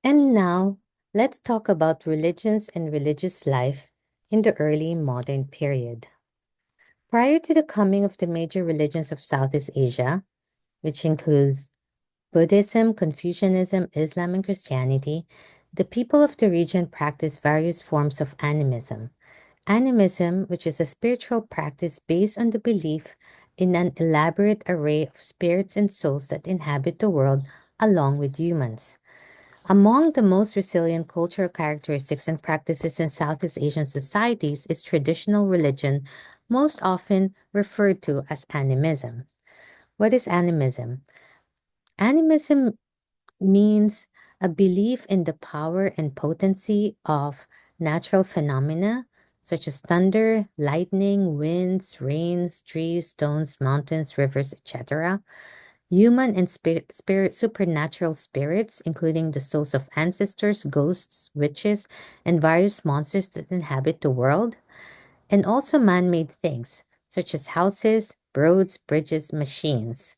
And now, let's talk about religions and religious life in the early modern period. Prior to the coming of the major religions of Southeast Asia, which includes Buddhism, Confucianism, Islam, and Christianity, the people of the region practiced various forms of animism. Animism, which is a spiritual practice based on the belief in an elaborate array of spirits and souls that inhabit the world along with humans. Among the most resilient cultural characteristics and practices in Southeast Asian societies is traditional religion, most often referred to as animism. What is animism? Animism means a belief in the power and potency of natural phenomena such as thunder, lightning, winds, rains, trees, stones, mountains, rivers, etc. Human and supernatural spirits, including the souls of ancestors, ghosts, witches, and various monsters that inhabit the world, and also man made things, such as houses, roads, bridges, machines.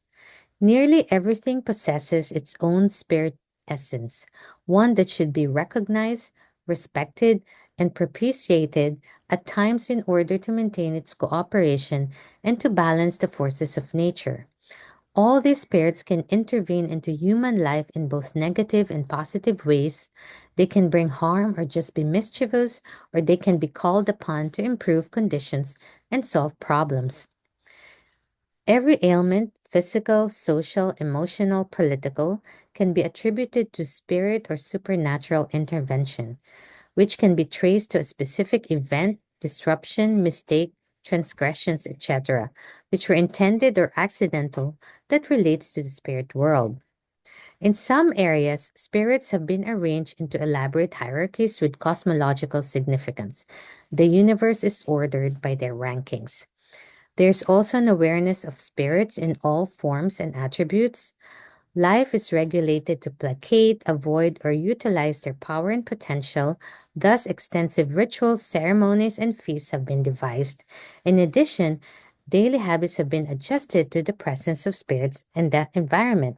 Nearly everything possesses its own spirit essence, one that should be recognized, respected, and propitiated at times in order to maintain its cooperation and to balance the forces of nature. All these spirits can intervene into human life in both negative and positive ways. They can bring harm or just be mischievous, or they can be called upon to improve conditions and solve problems. Every ailment, physical, social, emotional, political, can be attributed to spirit or supernatural intervention, which can be traced to a specific event, disruption, mistake, transgressions, etc., which were intended or accidental that relates to the spirit world. In some areas, spirits have been arranged into elaborate hierarchies with cosmological significance. The universe is ordered by their rankings. There's also an awareness of spirits in all forms and attributes. Life is regulated to placate, avoid, or utilize their power and potential. Thus, extensive rituals, ceremonies, and feasts have been devised. In addition, daily habits have been adjusted to the presence of spirits in that environment.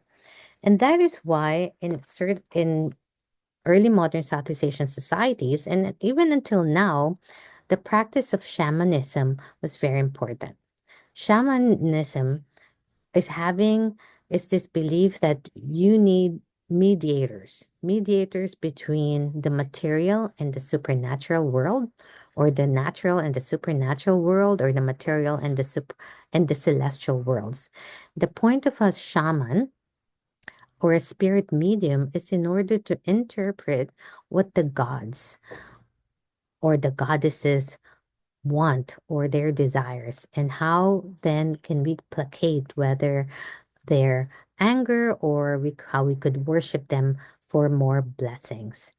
And that is why in early modern Southeast Asian societies, and even until now, the practice of shamanism was very important. Shamanism is having is this belief that you need mediators between the material and the supernatural world, or the natural and the supernatural world, or the material and the celestial worlds. The point of a shaman or a spirit medium is in order to interpret what the gods or the goddesses want or their desires, and how then can we placate whether their anger, or how we could worship them for more blessings,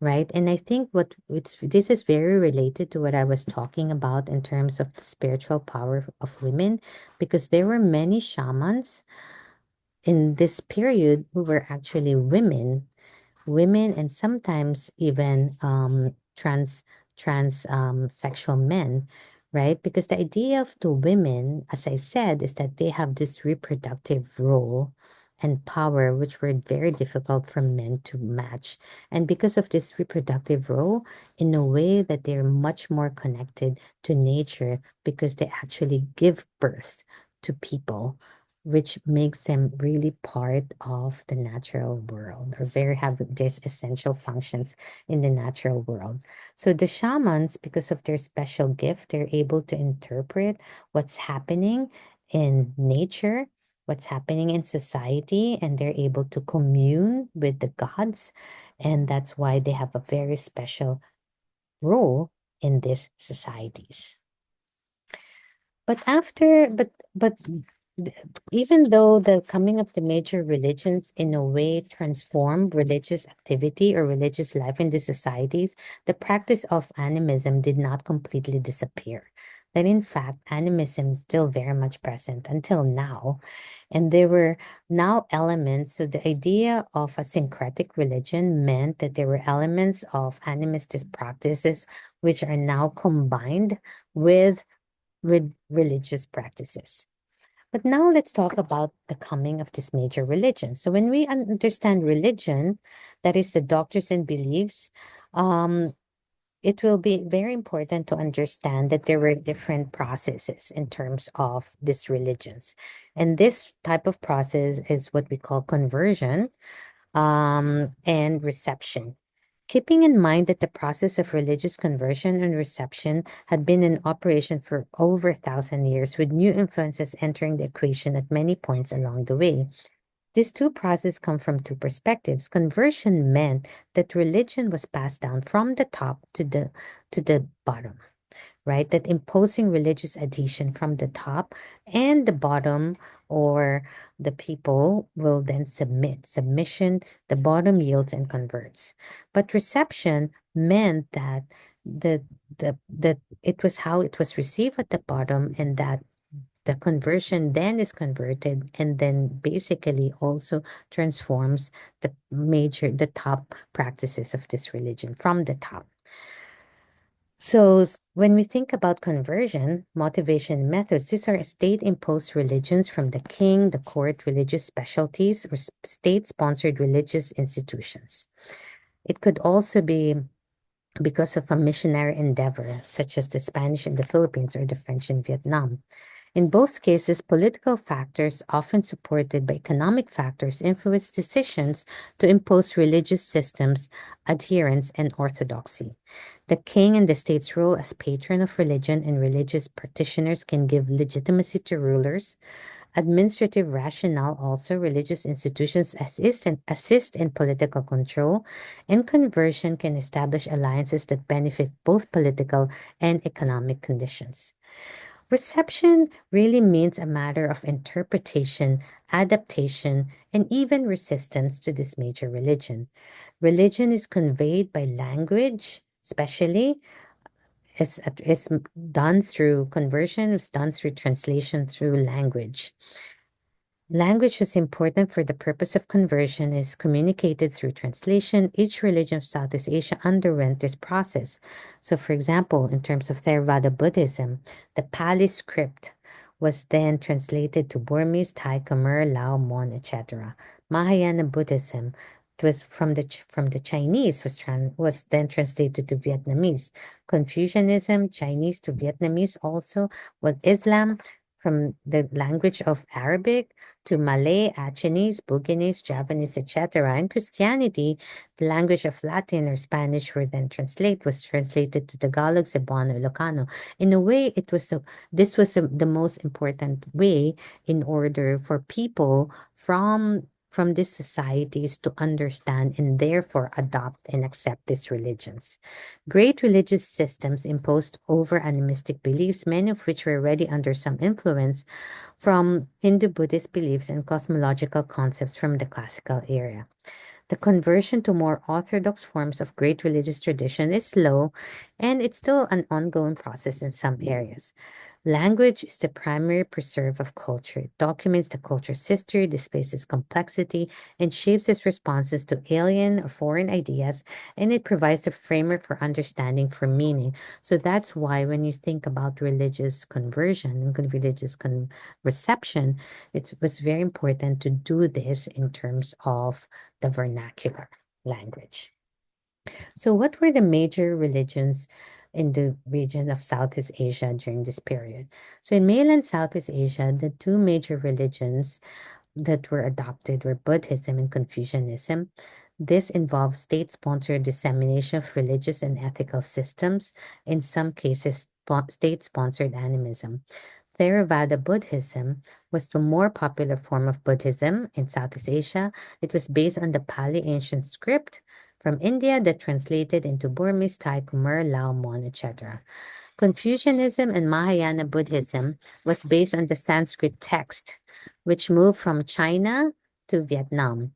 right? And I think this is very related to what I was talking about in terms of the spiritual power of women, because there were many shamans in this period who were actually women, and sometimes even trans sexual men, right? Because the idea of the women, as I said, is that they have this reproductive role and power, which were very difficult for men to match. And because of this reproductive role, in a way that they're much more connected to nature, because they actually give birth to people, which makes them really part of the natural world, or very have these essential functions in the natural world. So the shamans, because of their special gift, they're able to interpret what's happening in nature, what's happening in society, and they're able to commune with the gods. And that's why they have a very special role in these societies. But th- even though the coming of the major religions in a way transformed religious activity or religious life in the societies, the practice of animism did not completely disappear. That in fact, animism is still very much present until now. And there were now elements. So the idea of a syncretic religion meant that there were elements of animistic practices which are now combined with religious practices. But now let's talk about the coming of this major religion. So when we understand religion, that is the doctrines and beliefs, um, it will be very important to understand that there were different processes in terms of these religions. And this type of process is what we call conversion and reception. Keeping in mind that the process of religious conversion and reception had been in operation for over 1,000 years, with new influences entering the equation at many points along the way. These two processes come from two perspectives. Conversion meant that religion was passed down from the top to the bottom, right? That imposing religious adhesion from the top and the bottom, or the people will then submit. Submission, the bottom yields and converts. But reception meant that the that it was how it was received at the bottom, and that the conversion then is converted and then basically also transforms the top practices of this religion from the top. So, when we think about conversion, motivation methods, these are state imposed religions from the king, the court, religious specialties, or state sponsored religious institutions. It could also be because of a missionary endeavor, such as the Spanish in the Philippines or the French in Vietnam. In both cases, political factors, often supported by economic factors, influence decisions to impose religious systems, adherence, and orthodoxy. The king and the state's role as patron of religion and religious practitioners can give legitimacy to rulers. Administrative rationale also, religious institutions assist in political control, and conversion can establish alliances that benefit both political and economic conditions. Reception really means a matter of interpretation, adaptation, and even resistance to this major religion. Religion is conveyed by language, especially is done through conversion, is done through translation through language. Language is important for the purpose of conversion, is communicated through translation. Each religion of Southeast Asia underwent this process. So, for example, in terms of Theravada Buddhism, the Pali script was then translated to Burmese, Thai, Khmer, Lao, Mon, etc. Mahayana Buddhism, it was from the Chinese, was then translated to Vietnamese. Confucianism, Chinese to Vietnamese, also was Islam, from the language of Arabic to Malay, Achinese, Buginese, Javanese, etc. And Christianity, the language of Latin or Spanish was translated to Tagalog, Cebuano, Ilocano. In a way, this was the most important way in order for people from these societies to understand and therefore adopt and accept these religions. Great religious systems imposed over animistic beliefs, many of which were already under some influence from Hindu Buddhist beliefs and cosmological concepts from the classical era. The conversion to more orthodox forms of great religious tradition is slow, and it's still an ongoing process in some areas. Language is the primary preserve of culture. It documents the culture's history, displays its complexity, and shapes its responses to alien or foreign ideas, and it provides the framework for understanding, for meaning. So that's why when you think about religious conversion and reception, it was very important to do this in terms of the vernacular language. So, what were the major religions in the region of Southeast Asia during this period? So, in mainland Southeast Asia, the two major religions that were adopted were Buddhism and Confucianism. This involved state sponsored dissemination of religious and ethical systems, in some cases, state sponsored animism. Theravada Buddhism was the more popular form of Buddhism in Southeast Asia. It was based on the Pali ancient script from India that translated into Burmese, Thai, Khmer, Lao, Mon, etc. Confucianism and Mahayana Buddhism was based on the Sanskrit text, which moved from China to Vietnam.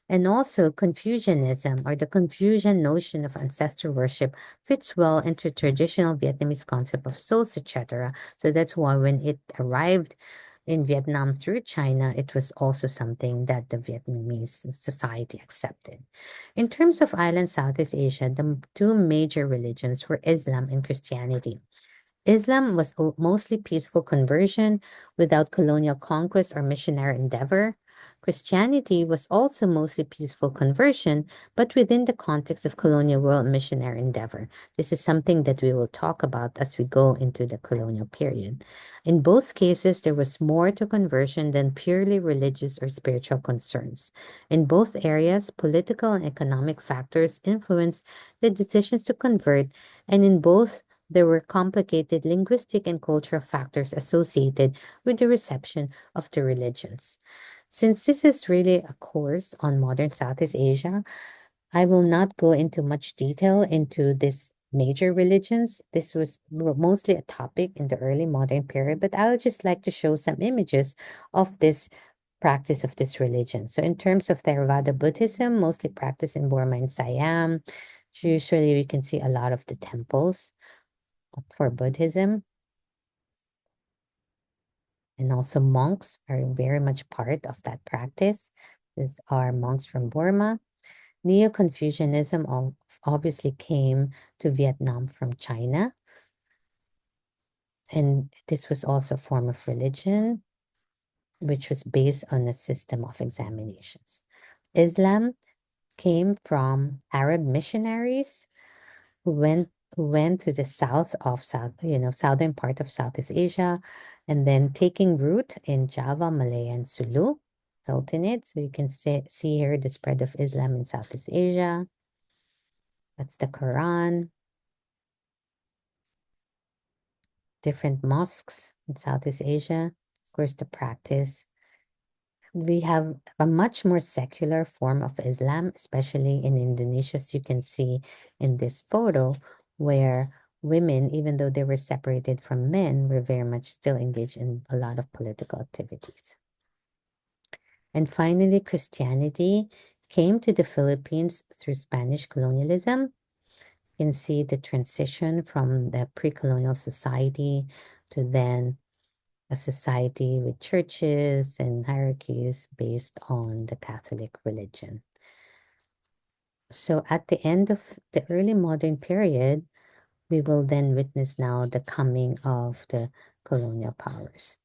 And also, Confucianism, or the Confucian notion of ancestor worship, fits well into traditional Vietnamese concept of souls, etc. So that's why when it arrived in Vietnam through China, it was also something that the Vietnamese society accepted. In terms of island Southeast Asia, the two major religions were Islam and Christianity. Islam was mostly peaceful conversion without colonial conquest or missionary endeavor. Christianity was also mostly peaceful conversion, but within the context of colonial world missionary endeavor. This is something that we will talk about as we go into the colonial period. In both cases, there was more to conversion than purely religious or spiritual concerns. In both areas, political and economic factors influenced the decisions to convert, and in both, there were complicated linguistic and cultural factors associated with the reception of the religions. Since this is really a course on modern Southeast Asia, I will not go into much detail into this major religions. This was mostly a topic in the early modern period, but I would just like to show some images of this practice of this religion. So in terms of Theravada Buddhism, mostly practiced in Burma and Siam, usually we can see a lot of the temples for Buddhism. And also monks are very much part of that practice. These are monks from Burma. Neo-Confucianism obviously came to Vietnam from China. And this was also a form of religion, which was based on a system of examinations. Islam came from Arab missionaries who went to the southern part of Southeast Asia, and then taking root in Java, Malaya, and Sulu Sultanate. So you can see here the spread of Islam in Southeast Asia. That's the Quran. Different mosques in Southeast Asia. Of course, the practice. We have a much more secular form of Islam, especially in Indonesia, as you can see in this photo, where women, even though they were separated from men, were very much still engaged in a lot of political activities. And finally, Christianity came to the Philippines through Spanish colonialism. You can see the transition from the pre-colonial society to then a society with churches and hierarchies based on the Catholic religion. So at the end of the early modern period, we will then witness now the coming of the colonial powers.